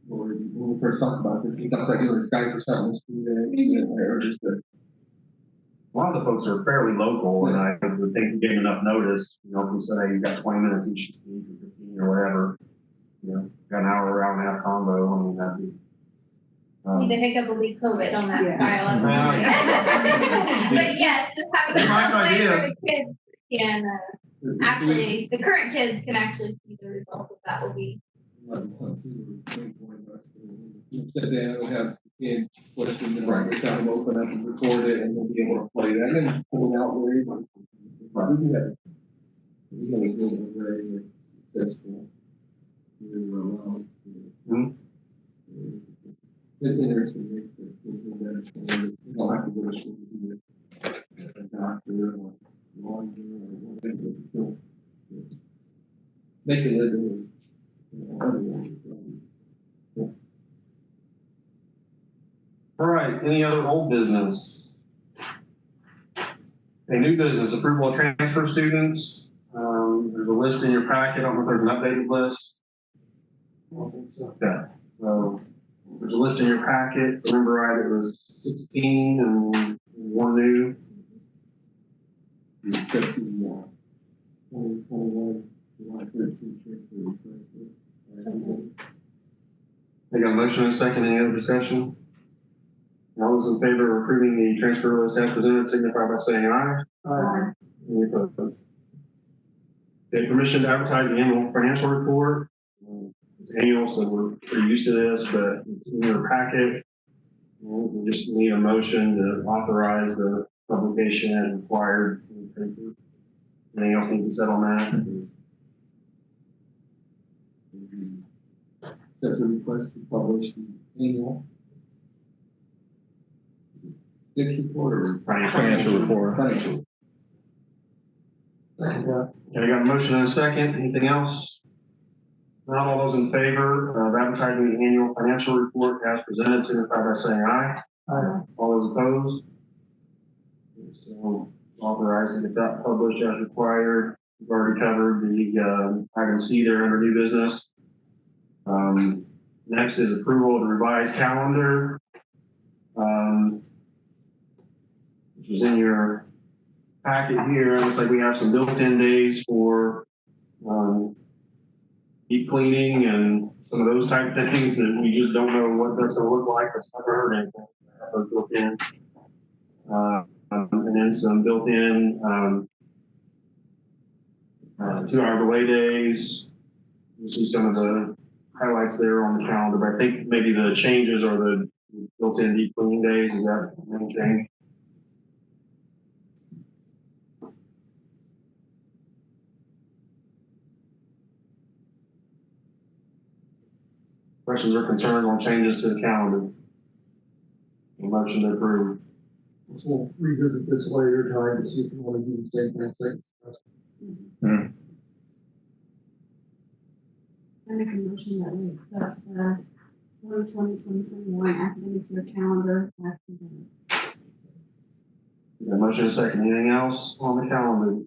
Speaker 10: When we first talked about this, we talked about doing Skype or something, or just a
Speaker 8: A lot of the folks are fairly local, and I would think we gave enough notice, if we say, hey, you've got 20 minutes each week or 15 or whatever, got an hour and a half combo, I mean, that'd be.
Speaker 7: The hiccup will be COVID on that
Speaker 1: Yeah.
Speaker 7: file. But yes, just having a
Speaker 8: Nice
Speaker 7: place
Speaker 8: idea.
Speaker 7: where the kids can, actually, the current kids can actually see the results of that will be.
Speaker 10: Sit down and have kids questions and write this down, open up and record it, and we'll be able to play that and pull it out where you want. We do that. We got a good, very successful. It's interesting, it's a better story. You don't have to go to school to be a doctor or lawyer or whatever, but still. Make a living.
Speaker 8: All right, any other old business? A new business, approval of transfer students. There's a list in your packet. I don't know if there's an updated list. Okay, so there's a list in your packet. Remember right, it was 16 and one new.
Speaker 10: Except the, 2021, July 13th,
Speaker 8: I got a motion and a second. Any other discussion? All those in favor of approving the transfer list as presented signify by saying aye.
Speaker 1: Aye.
Speaker 8: Any opposed? Okay, permission to advertise the annual financial report. It's annual, so we're pretty used to this, but it's in your packet. We just need a motion to authorize the publication as required. Anything else need to be said on that?
Speaker 10: Accept the request to publish the annual. Dick report or
Speaker 8: Financial report.
Speaker 10: financial.
Speaker 8: Okay, I got a motion and a second. Anything else? Not all those in favor of advertising the annual financial report as presented, signify by saying aye.
Speaker 1: Aye.
Speaker 8: All those opposed? So authorized to get that published as required. We've already covered the item C there under new business. Next is approval of the revised calendar, which is in your packet here. It looks like we have some built-in days for deep cleaning and some of those type of things that we just don't know what that's going to look like. That's never heard anything. Those built in, and then some built-in 2-hour delay days. You see some of the highlights there on the calendar, but I think maybe the changes are the built-in deep cleaning days. Is that the main change? Questions or concerns on changes to the calendar? A motion to approve.
Speaker 5: So we'll revisit this later time to see if we want to do the same thing.
Speaker 1: I make a motion that we accept the 2020-2021 academic year calendar as presented.
Speaker 8: Got a motion and a second. Anything else on the calendar?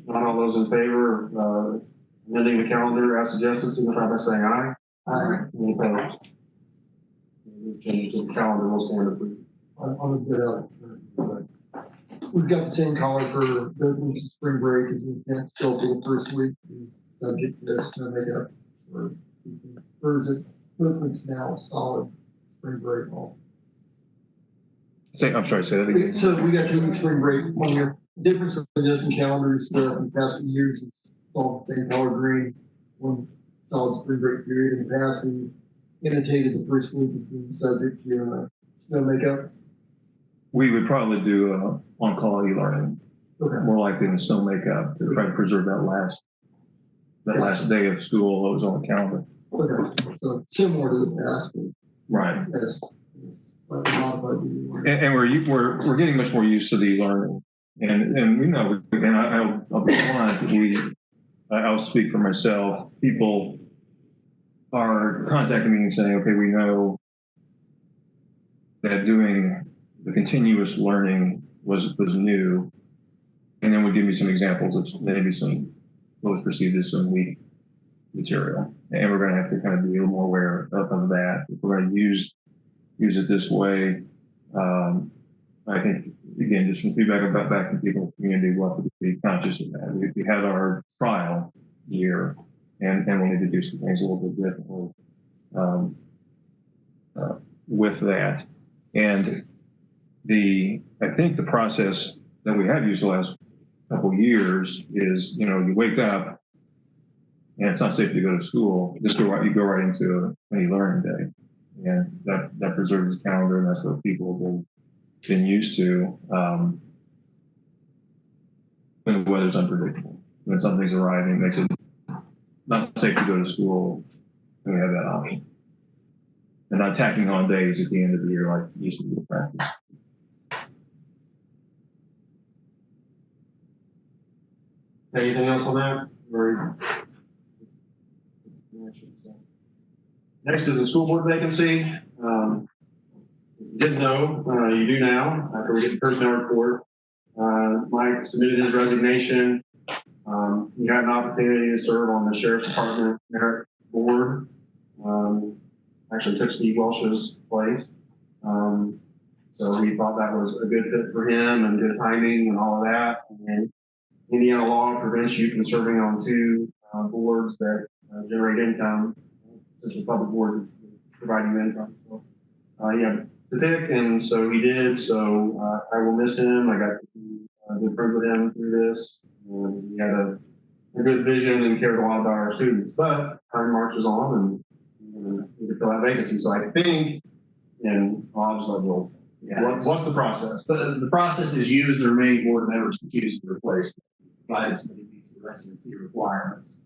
Speaker 8: Not all those in favor of amending the calendar as suggested, signify by saying aye.
Speaker 5: Aye.
Speaker 8: Any opposed? Change to the calendar will stand approved.
Speaker 5: I'm a bit we've got the same color for both weeks of spring break as we can still for the first week, subject to this, no makeup. Or is it, both weeks now, solid spring break all?
Speaker 3: I'm sorry, say that again.
Speaker 5: So we got 2 weeks spring break, 1 year. Difference between this and calendars, in the past few years, it's all the same color green, one solid spring break period. In the past, we annotated the first week as being subject to, no makeup.
Speaker 3: We would probably do on-call e-learning,
Speaker 5: Okay.
Speaker 3: more likely than snow makeup, to try to preserve that last day of school that was on the calendar.
Speaker 5: Okay, so similar to the past, but
Speaker 3: Right.
Speaker 5: yes. Slightly modified the
Speaker 3: And we're getting much more used to the e-learning, and we know, and I'll be blunt, I'll speak for myself. People are contacting me and saying, okay, we know that doing the continuous learning was new, and then would give me some examples of maybe some what was perceived as some weak material, and we're going to have to kind of be a little more aware of that. If we're going to use it this way, I think again, just from feedback about back from people in the community, we'll have to be conscious of that. We had our trial year, and we'll need to do some things a little bit differently with that. And I think the process that we have used the last couple of years is, you wake up and it's not safe to go to school. You go right into an e-learning day, and that preserves the calendar, and that's what people have been used to. When the weather's unpredictable, when something's arriving, it makes it not safe to go to school, and we have that option. And not tacking on days at the end of the year like used to be the practice.
Speaker 8: Anything else on that? Or- Next is a school board vacancy. Didn't know, you do now, after we get the personnel report. Mike submitted his resignation. He had an opportunity to serve on the Sheriff's Department Merit Board. Actually took Steve Welsh's place. So we thought that was a good fit for him and good timing and all of that. And Indiana law prevents you from serving on 2 boards that generate income, essentially public boards providing you income. So he had to pick, and so he did. So I will miss him. I got to be good friends with him through this. And he had a good vision and cared a lot about our students. But time marches on, and we need to fill that vacancy. So I think, and I'll just let Joel.
Speaker 6: Yeah.
Speaker 8: What's the process?
Speaker 6: But the process is you as the remaining board members to choose the replacement, provided somebody meets the residency requirements.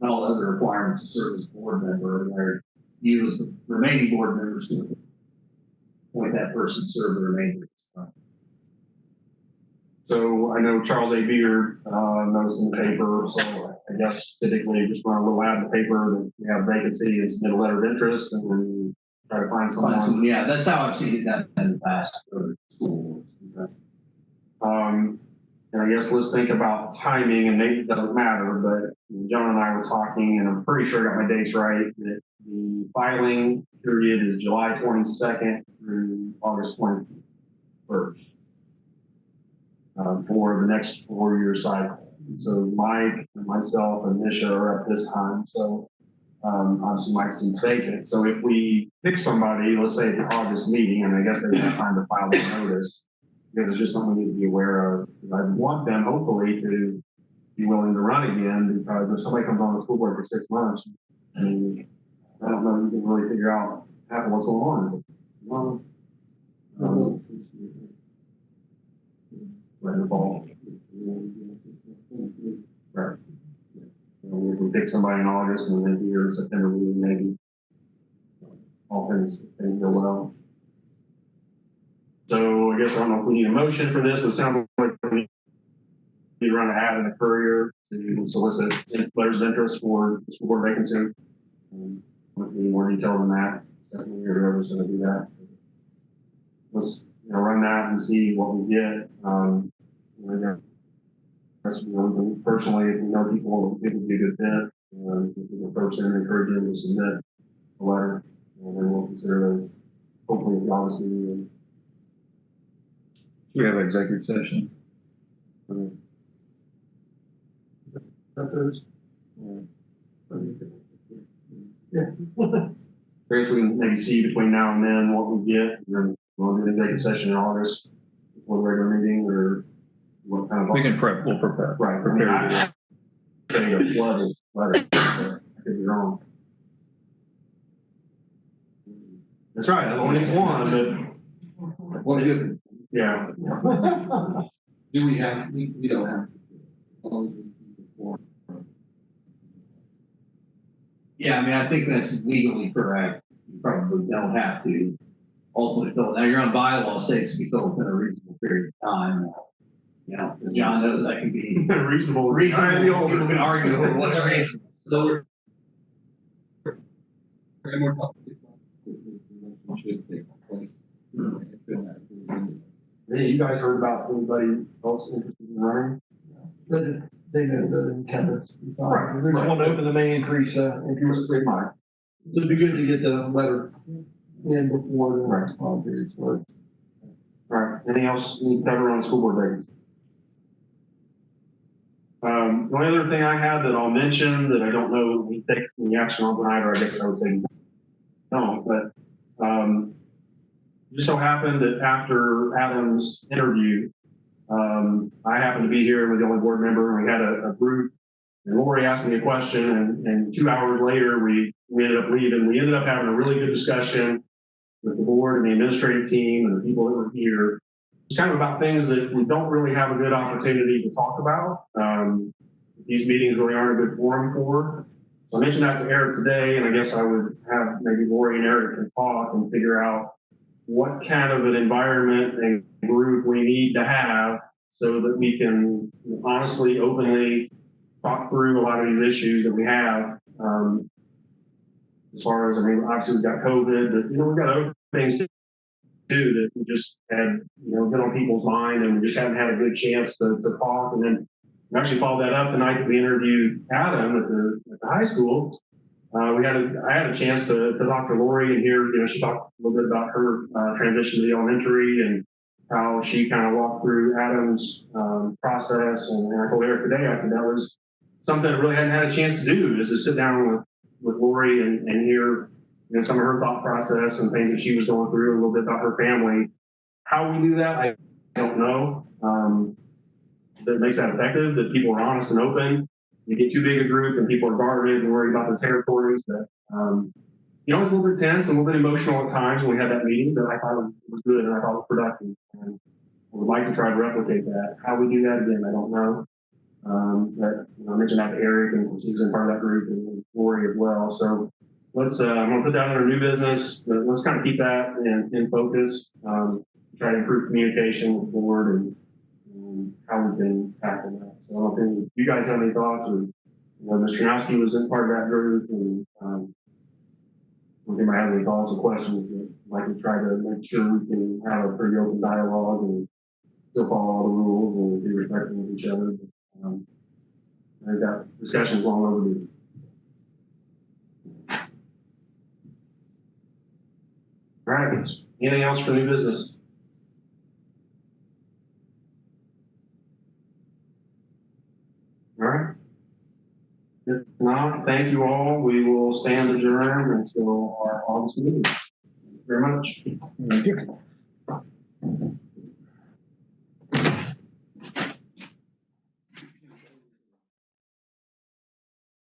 Speaker 6: And all other requirements to serve as board member, where you as the remaining board members to appoint that person to serve the remainder of the time.
Speaker 8: So I know Charles A. Beard noticed in the paper, so I guess typically just run a little ad in the paper that we have vacancy and submit a letter of interest, and then try to find someone.
Speaker 6: Yeah, that's how I've seen it done in the past for schools.
Speaker 8: And I guess let's think about timing, and maybe it doesn't matter, but John and I were talking, and I'm pretty sure I got my dates right, that the filing period is July 22nd through August 21st for the next 4-year cycle. So Mike and myself and Nisha are at this time, so obviously Mike's seat's vacant. So if we pick somebody, let's say at the August meeting, and I guess they have time to file the notice, because it's just something we need to be aware of. I want them hopefully to be willing to run again, because if somebody comes on the school board for 6 months, I mean, I don't know, you can really figure out half of what's going on. Is it months? Right in the fall. Right. If we pick somebody in August and then here in September, maybe all things go well. So I guess I don't know if we need a motion for this, but it sounds like we need to run an ad in the Courier to solicit letters of interest for the school board vacancy. With any more detail than that, definitely whoever's going to do that. Let's run that and see what we get. personally, if you know people, it would be a good fit. We can approach them and encourage them to submit a letter, and then we'll consider those, hopefully, at the August meeting.
Speaker 3: We have executive session.
Speaker 5: That there's,
Speaker 8: I guess we can maybe see between now and then what we get, and then we'll do an executive session in August before the regular meeting, or what kind of.
Speaker 3: We can prep, we'll prepare.
Speaker 8: Right.
Speaker 3: Prepare.
Speaker 8: Saying a flood letter, I could be wrong. That's right, I only need one, but.
Speaker 10: Well, good.
Speaker 8: Yeah.
Speaker 10: Do we have, we don't have.
Speaker 6: Yeah, I mean, I think that's legally correct. You probably don't have to ultimately fill it. Now, you're on bylaw, say it's to be filled within a reasonable period of time. You know, John knows that can be
Speaker 8: Reasonable.
Speaker 6: reasonable. People can argue over what's reasonable. So
Speaker 10: And we're talking 6 months. Should take place.
Speaker 8: Hey, you guys heard about anybody else interested in running?
Speaker 5: they know that in Kevin's.
Speaker 8: Right.
Speaker 5: There's one open that may increase, interest.
Speaker 8: They might.
Speaker 5: So it'd be good to get the letter in before the next time period. So
Speaker 8: All right, anything else you need to cover on school board vacancy? The only other thing I had that I'll mention that I don't know we take any action on tonight, or I guess I would say no, but just so happened that after Adam's interview, I happened to be here and was the only board member, and we had a group, and Lori asked me a question, and 2 hours later, we ended up leaving. We ended up having a really good discussion with the board and the administrative team and the people that were here. It's kind of about things that we don't really have a good opportunity to talk about. These meetings really aren't a good forum for. So I mentioned that to Eric today, and I guess I would have maybe Lori and Eric can talk and figure out what kind of an environment and group we need to have so that we can honestly, openly talk through a lot of these issues that we have. As far as, I mean, obviously we've got COVID, but, we've got other things to do that we just had, been on people's mind, and we just haven't had a good chance to talk. And then we actually followed that up the night that we interviewed Adam at the high school. I had a chance to talk to Lori and hear, she talked a little bit about her transition to the elementary and how she kind of walked through Adam's process. And I told Eric today, I said that was something I really hadn't had a chance to do, is to sit down with Lori and hear, some of her thought process and things that she was going through, a little bit about her family. How we do that, I don't know. That makes that effective, that people are honest and open. You get too big a group and people are guarded and worried about their territories. That it's a little bit tense, a little bit emotional at times when we had that meeting, but I thought it was good and I thought it was productive. And I would like to try to replicate that. How we do that, again, I don't know. But I mentioned that to Eric, and he was in part of that group, and Lori as well. So let's, I'm gonna put that under new business, but let's kind of keep that in focus. Try to improve communication with the board and how we can tackle that. So I don't think you guys have any thoughts, or Mr. Yanowski was in part of that group, and I don't think I have any thoughts or questions, but I'd like to try to make sure we can have a pretty open dialogue and still follow all the rules and be respectful of each other. But, I think that discussion's long overdue. All right, anything else for new business? All right. If not, thank you all. We will stand adjourned until our August meeting. Thank you very much.
Speaker 3: Thank you.